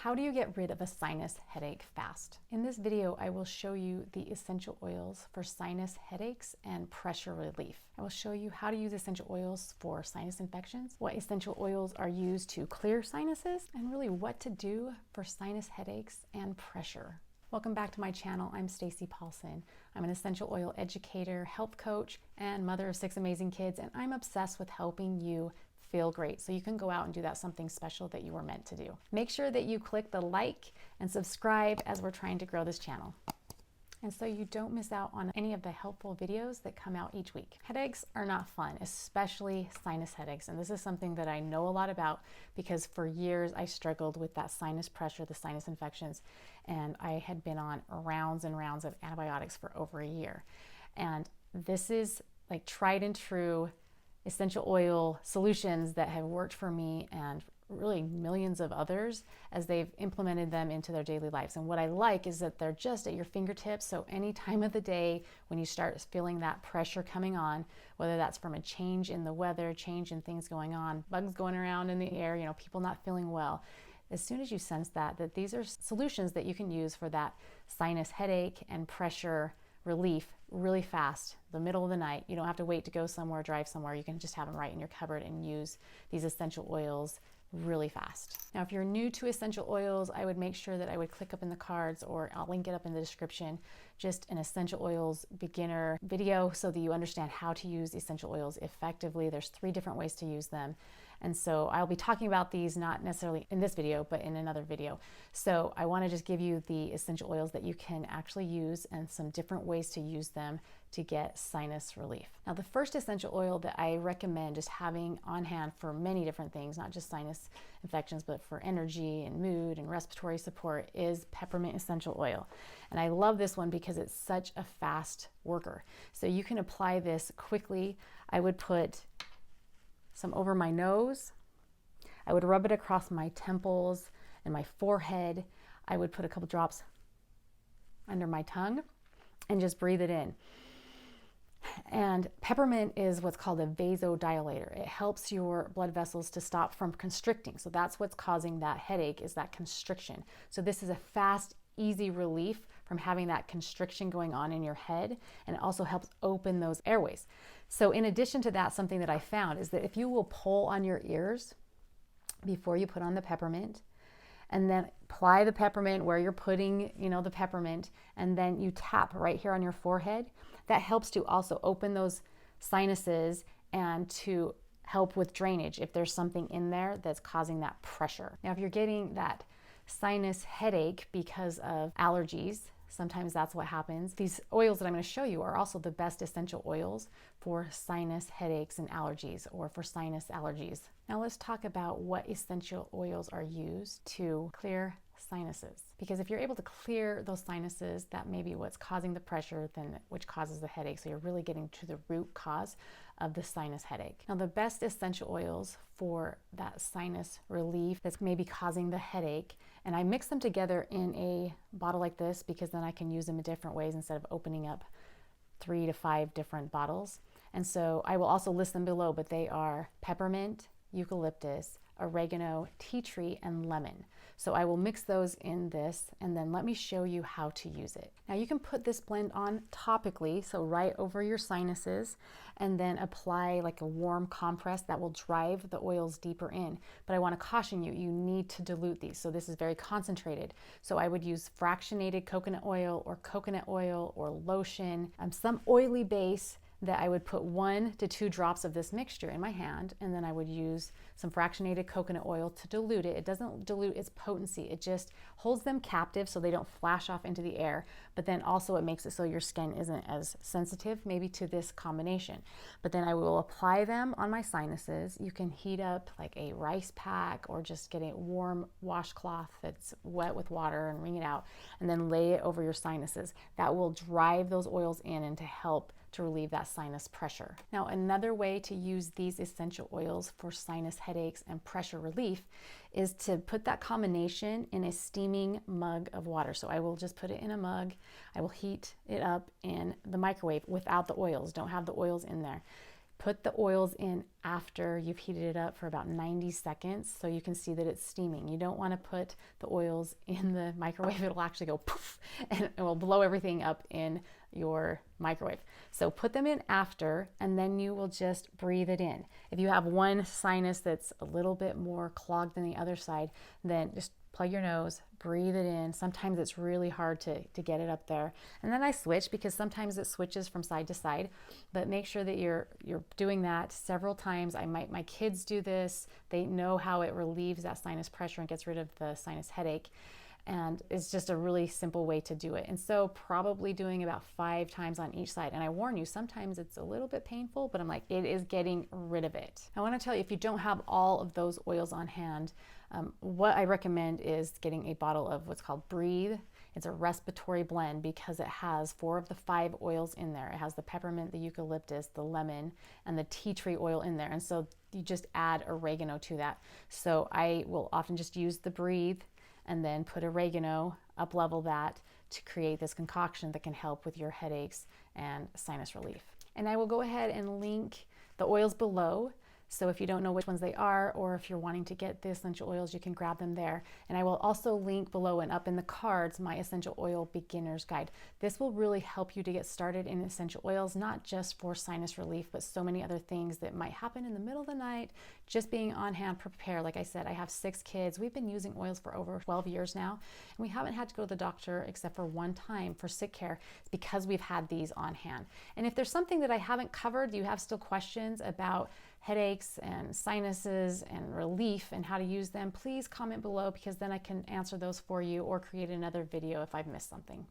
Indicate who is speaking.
Speaker 1: How do you get rid of a sinus headache fast? In this video, I will show you the essential oils for sinus headaches and pressure relief. I will show you how to use essential oils for sinus infections, what essential oils are used to clear sinuses, and really what to do for sinus headaches and pressure. Welcome back to my channel. I'm Stacy Paulson. I'm an essential oil educator, health coach, and mother of 6 amazing kids, and I'm obsessed with helping you feel great so you can go out and do that something special that you were meant to do. Make sure that you click the like and subscribe as we're trying to grow this channel, and so you don't miss out on any of the helpful videos that come out each week. Headaches are not fun, especially sinus headaches, and this is something that I know a lot about because for years I struggled with that sinus pressure, the sinus infections, and I had been on rounds and rounds of antibiotics for over a year. And this is like tried and true essential oil solutions that have worked for me and really millions of others as they've implemented them into their daily lives. And what I like is that they're just at your fingertips. So any time of the day when you start feeling that pressure coming on, whether that's from a change in the weather, change in things going on, bugs going around in the air, people not feeling well, as soon as you sense that these are solutions that you can use for that sinus headache and pressure relief really fast, the middle of the night. You don't have to wait to go somewhere, drive somewhere. You can just have them right in your cupboard and use these essential oils really fast. Now, if you're new to essential oils, I would make sure that I would click up in the cards, or I'll link it up in the description, just an essential oils beginner video so that you understand how to use essential oils effectively. There's 3 different ways to use them. And so I'll be talking about these not necessarily in this video, but in another video. So I want to just give you the essential oils that you can actually use and some different ways to use them to get sinus relief. Now, the first essential oil that I recommend just having on hand for many different things, not just sinus infections, but for energy and mood and respiratory support, is peppermint essential oil. And I love this one because it's such a fast worker. So you can apply this quickly. I would put some over my nose. I would rub it across my temples and my forehead. I would put a couple drops under my tongue and just breathe it in. And peppermint is what's called a vasodilator. It helps your blood vessels to stop from constricting. So that's what's causing that headache, is that constriction. So this is a fast, easy relief from having that constriction going on in your head, and it also helps open those airways. So in addition to that, something that I found is that if you will pull on your ears before you put on the peppermint, and then apply the peppermint where you're putting, the peppermint, and then you tap right here on your forehead, that helps to also open those sinuses and to help with drainage if there's something in there that's causing that pressure. Now, if you're getting that sinus headache because of allergies, sometimes that's what happens. These oils that I'm going to show you are also the best essential oils for sinus headaches and allergies, or for sinus allergies. Now let's talk about what essential oils are used to clear sinuses. Because if you're able to clear those sinuses, that may be what's causing the pressure, then which causes the headache. So you're really getting to the root cause of the sinus headache. Now, the best essential oils for that sinus relief that's maybe causing the headache, and I mix them together in a bottle like this because then I can use them in different ways instead of opening up 3 to 5 different bottles. And so I will also list them below, but they are peppermint, eucalyptus, oregano, tea tree, and lemon. So I will mix those in this, and then let me show you how to use it. Now, you can put this blend on topically, so right over your sinuses, and then apply like a warm compress that will drive the oils deeper in. But I want to caution you, you need to dilute these. So this is very concentrated. So I would use fractionated coconut oil or lotion, some oily base, that I would put 1 to 2 drops of this mixture in my hand, and then I would use some fractionated coconut oil to dilute it. It doesn't dilute its potency, it just holds them captive so they don't flash off into the air, but then also it makes it so your skin isn't as sensitive maybe to this combination. But then I will apply them on my sinuses. You can heat up like a rice pack, or just get a warm washcloth that's wet with water and wring it out, and then lay it over your sinuses. That will drive those oils in and to help to relieve that sinus pressure. Now, another way to use these essential oils for sinus headaches and pressure relief is to put that combination in a steaming mug of water. So I will just put it in a mug. I will heat it up in the microwave without the oils. Don't have the oils in there. Put the oils in after you've heated it up for about 90 seconds so you can see that it's steaming. You don't want to put the oils in the microwave. It'll actually go poof and it will blow everything up in your microwave. So put them in after, and then you will just breathe it in. If you have one sinus that's a little bit more clogged than the other side, then just plug your nose, breathe it in. Sometimes it's really hard to get it up there. And then I switch, because sometimes it switches from side to side, but make sure that you're doing that several times. My kids do this. They know how it relieves that sinus pressure and gets rid of the sinus headache. And it's just a really simple way to do it. And so probably doing about 5 times on each side. And I warn you, sometimes it's a little bit painful, but I'm like, it is getting rid of it. I want to tell you, if you don't have all of those oils on hand, what I recommend is getting a bottle of what's called Breathe. It's a respiratory blend because it has 4 of the 5 oils in there. It has the peppermint, the eucalyptus, the lemon, and the tea tree oil in there. And so you just add oregano to that. So I will often just use the Breathe and then put oregano, up level that to create this concoction that can help with your headaches and sinus relief. And I will go ahead and link the oils below. So if you don't know which ones they are, or if you're wanting to get the essential oils, you can grab them there. And I will also link below and up in the cards my essential oil beginner's guide. This will really help you to get started in essential oils, not just for sinus relief, but so many other things that might happen in the middle of the night. Just being on hand, prepare. Like I said, I have 6 kids. We've been using oils for over 12 years now, and we haven't had to go to the doctor except for one time for sick care. It's because we've had these on hand. And if there's something that I haven't covered, you have still questions about headaches and sinuses and relief and how to use them, please comment below, because then I can answer those for you or create another video if I've missed something.